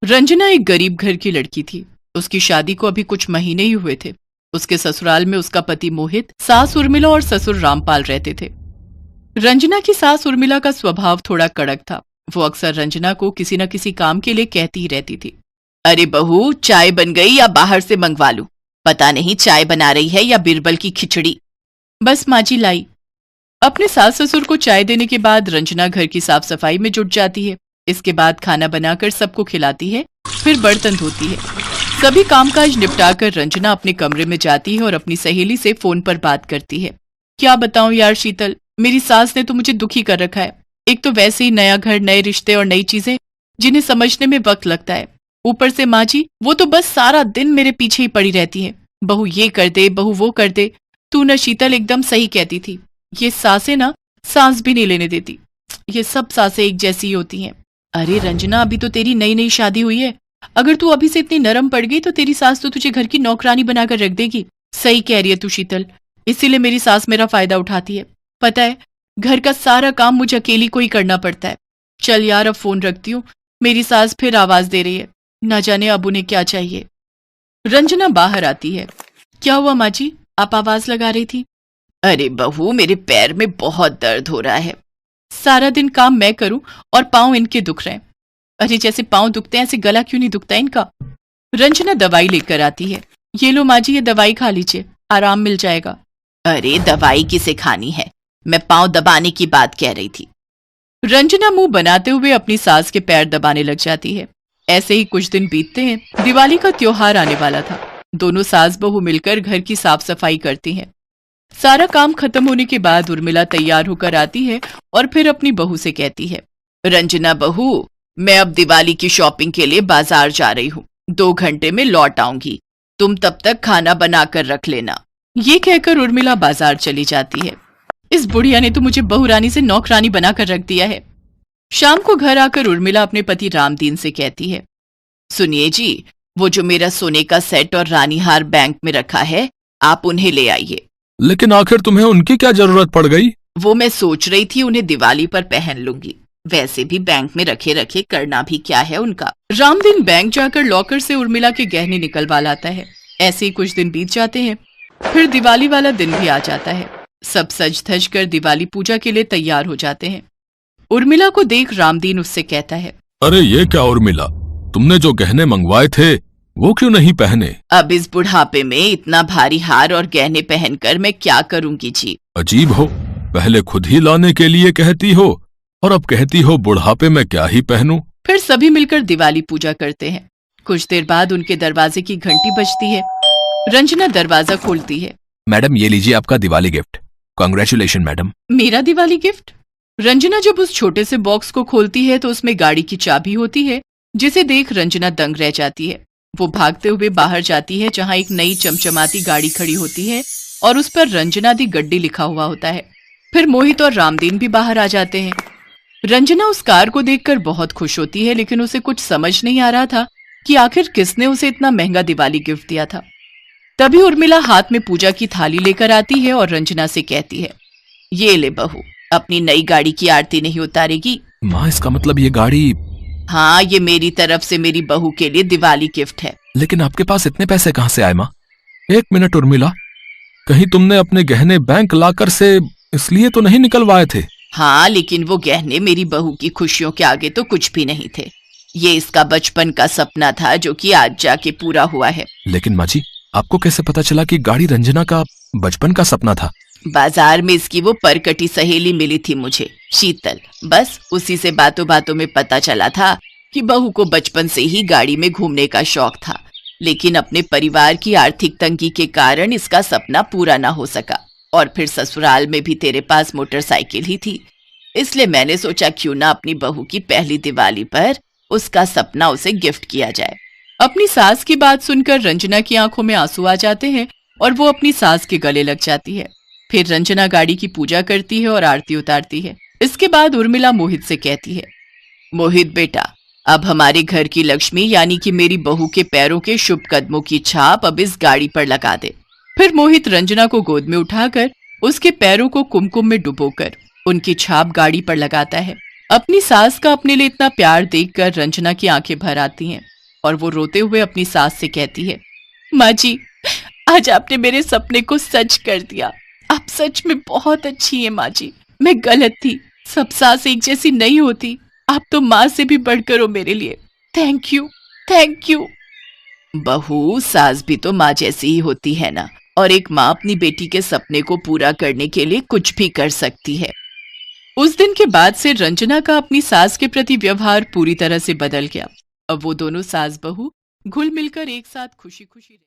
रंजना एक गरीब घर की लड़की थी। उसकी शादी को अभी कुछ महीने ही हुए थे। उसके ससुराल में उसका पति मोहित, सास उर्मिला और ससुर रामपाल रहते थे। रंजना की सास उर्मिला का स्वभाव थोड़ा कड़क था। वो अक्सर रंजना को किसी न किसी काम के लिए कहती ही रहती थी, अरे बहू, चाय बन गई या बाहर से मंगवा लूं? पता नहीं चाय बना रही है या बिरबल की खिचड़ी। बस माँ जी लाई। अपने सास ससुर को चाय देने के बाद रंजना घर की साफ सफाई में जुट जाती है। इसके बाद खाना बनाकर सबको खिलाती है, फिर बर्तन धोती है। सभी कामकाज निपटाकर रंजना अपने कमरे में जाती है और अपनी सहेली से फोन पर बात करती है। क्या बताऊं यार शीतल, मेरी सास ने तो मुझे दुखी कर रखा है। एक तो वैसे ही नया घर, नए रिश्ते और नई चीजें जिन्हें समझने में वक्त लगता है। ऊपर से माँ जी, वो तो बस सारा दिन मेरे पीछे ही पड़ी रहती है। बहू ये कर दे, बहू वो कर दे। तू न शीतल एकदम सही कहती थी। ये सासें ना सांस भी नहीं लेने देती। ये सब सासें एक जैसी ही होती हैं। अरे रंजना, अभी तो तेरी नई नई शादी हुई है। अगर तू अभी से इतनी नरम पड़ गई तो तेरी सास तो तुझे घर की नौकरानी बनाकर रख देगी। सही कह रही है तू शीतल, इसीलिए मेरी सास मेरा फायदा उठाती है। पता है, घर का सारा काम मुझे अकेली को ही करना पड़ता है। चल यार, अब फोन रखती हूँ। मेरी सास फिर आवाज दे रही है, ना जाने अब उन्हें क्या चाहिए। रंजना बाहर आती है। क्या हुआ माँ जी, आप आवाज लगा रही थी? अरे बहू, मेरे पैर में बहुत दर्द हो रहा है। सारा दिन काम मैं करूं और पांव इनके दुख रहे हैं। अरे जैसे पांव दुखते हैं ऐसे गला क्यों नहीं दुखता इनका? रंजना दवाई लेकर आती है। ये लो माँ जी, ये दवाई खा लीजिए, आराम मिल जाएगा। अरे दवाई किसे खानी है, मैं पांव दबाने की बात कह रही थी। रंजना मुंह बनाते हुए अपनी सास के पैर दबाने लग जाती है। ऐसे ही कुछ दिन बीतते हैं। दिवाली का त्योहार आने वाला था। दोनों सास बहू मिलकर घर की साफ सफाई करती हैं। सारा काम खत्म होने के बाद उर्मिला तैयार होकर आती है और फिर अपनी बहू से कहती है, रंजना बहू, मैं अब दिवाली की शॉपिंग के लिए बाजार जा रही हूँ। 2 घंटे में लौट आऊंगी। तुम तब तक खाना बनाकर रख लेना। ये कहकर उर्मिला बाजार चली जाती है। इस बुढ़िया ने तो मुझे बहुरानी से नौकरानी बनाकर रख दिया है। शाम को घर आकर उर्मिला अपने पति रामदीन से कहती है, सुनिए जी, वो जो मेरा सोने का सेट और रानी हार बैंक में रखा है, आप उन्हें ले आइए। लेकिन आखिर तुम्हें उनकी क्या जरूरत पड़ गई? वो मैं सोच रही थी उन्हें दिवाली पर पहन लूंगी। वैसे भी बैंक में रखे रखे करना भी क्या है उनका। रामदीन बैंक जाकर लॉकर से उर्मिला के गहने निकलवा लाता है। ऐसे ही कुछ दिन बीत जाते हैं। फिर दिवाली वाला दिन भी आ जाता है। सब सज धज कर दिवाली पूजा के लिए तैयार हो जाते हैं। उर्मिला को देख रामदीन उससे कहता है, अरे ये क्या उर्मिला, तुमने जो गहने मंगवाए थे वो क्यों नहीं पहने? अब इस बुढ़ापे में इतना भारी हार और गहने पहनकर मैं क्या करूंगी जी। अजीब हो, पहले खुद ही लाने के लिए कहती हो और अब कहती हो बुढ़ापे में क्या ही पहनूं। फिर सभी मिलकर दिवाली पूजा करते हैं। कुछ देर बाद उनके दरवाजे की घंटी बजती है। रंजना दरवाजा खोलती है। मैडम, ये लीजिए आपका दिवाली गिफ्ट। Congratulation madam. मेरा दिवाली गिफ्ट? रंजना जब उस छोटे से बॉक्स को खोलती है तो उसमें गाड़ी की चाबी होती है, जिसे देख रंजना दंग रह जाती है। वो भागते हुए बाहर जाती है, जहां एक नई चमचमाती गाड़ी खड़ी होती है और उस पर रंजना दी गड्डी लिखा हुआ होता है। फिर मोहित और रामदीन भी बाहर आ जाते हैं। रंजना उस कार को देखकर बहुत खुश होती है, लेकिन उसे कुछ समझ नहीं आ रहा था कि आखिर किसने उसे इतना महंगा दिवाली गिफ्ट दिया था। तभी उर्मिला हाथ में पूजा की थाली लेकर आती है और रंजना से कहती है, ये ले बहू, अपनी नई गाड़ी की आरती नहीं उतारेगी? माँ, इसका मतलब ये गाड़ी? हाँ, ये मेरी तरफ से मेरी बहू के लिए दिवाली गिफ्ट है। लेकिन आपके पास इतने पैसे कहाँ से आए माँ? 1 मिनट उर्मिला, कहीं तुमने अपने गहने बैंक लाकर से इसलिए तो नहीं निकलवाए थे? हाँ, लेकिन वो गहने मेरी बहू की खुशियों के आगे तो कुछ भी नहीं थे। ये इसका बचपन का सपना था जो कि आज जाके पूरा हुआ है। लेकिन माँ जी, आपको कैसे पता चला कि गाड़ी रंजना का बचपन का सपना था? बाजार में इसकी वो परकटी सहेली मिली थी मुझे, शीतल। बस उसी से बातों बातों में पता चला था कि बहू को बचपन से ही गाड़ी में घूमने का शौक था, लेकिन अपने परिवार की आर्थिक तंगी के कारण इसका सपना पूरा ना हो सका। और फिर ससुराल में भी तेरे पास मोटरसाइकिल ही थी, इसलिए मैंने सोचा क्यों ना अपनी बहू की पहली दिवाली पर उसका सपना उसे गिफ्ट किया जाए। अपनी सास की बात सुनकर रंजना की आंखों में आंसू आ जाते हैं और वो अपनी सास के गले लग जाती है। फिर रंजना गाड़ी की पूजा करती है और आरती उतारती है। इसके बाद उर्मिला मोहित से कहती है, मोहित बेटा, अब हमारे घर की लक्ष्मी यानी कि मेरी बहू के पैरों के शुभ कदमों की छाप अब इस गाड़ी पर लगा दे। फिर मोहित रंजना को गोद में उठाकर उसके पैरों को कुमकुम में डुबोकर उनकी छाप गाड़ी पर लगाता है। अपनी सास का अपने लिए इतना प्यार देखकर रंजना की आंखें भर आती हैं। और वो रोते हुए अपनी सास से कहती है, माँ जी, आज आपने मेरे सपने को सच कर दिया। आप सच में बहुत अच्छी हैं माँ जी। मैं गलत थी, सब सास एक जैसी नहीं होती। आप तो माँ से भी बढ़कर हो मेरे लिए। Thank you, thank you. बहू, सास भी तो माँ जैसी ही होती है ना, और एक माँ अपनी बेटी के सपने को पूरा करने के लिए कुछ भी कर सकती है। उस दिन के बाद से रंजना का अपनी सास के प्रति व्यवहार पूरी तरह से बदल गया। अब वो दोनों सास बहू घुल मिलकर एक साथ खुशी खुशी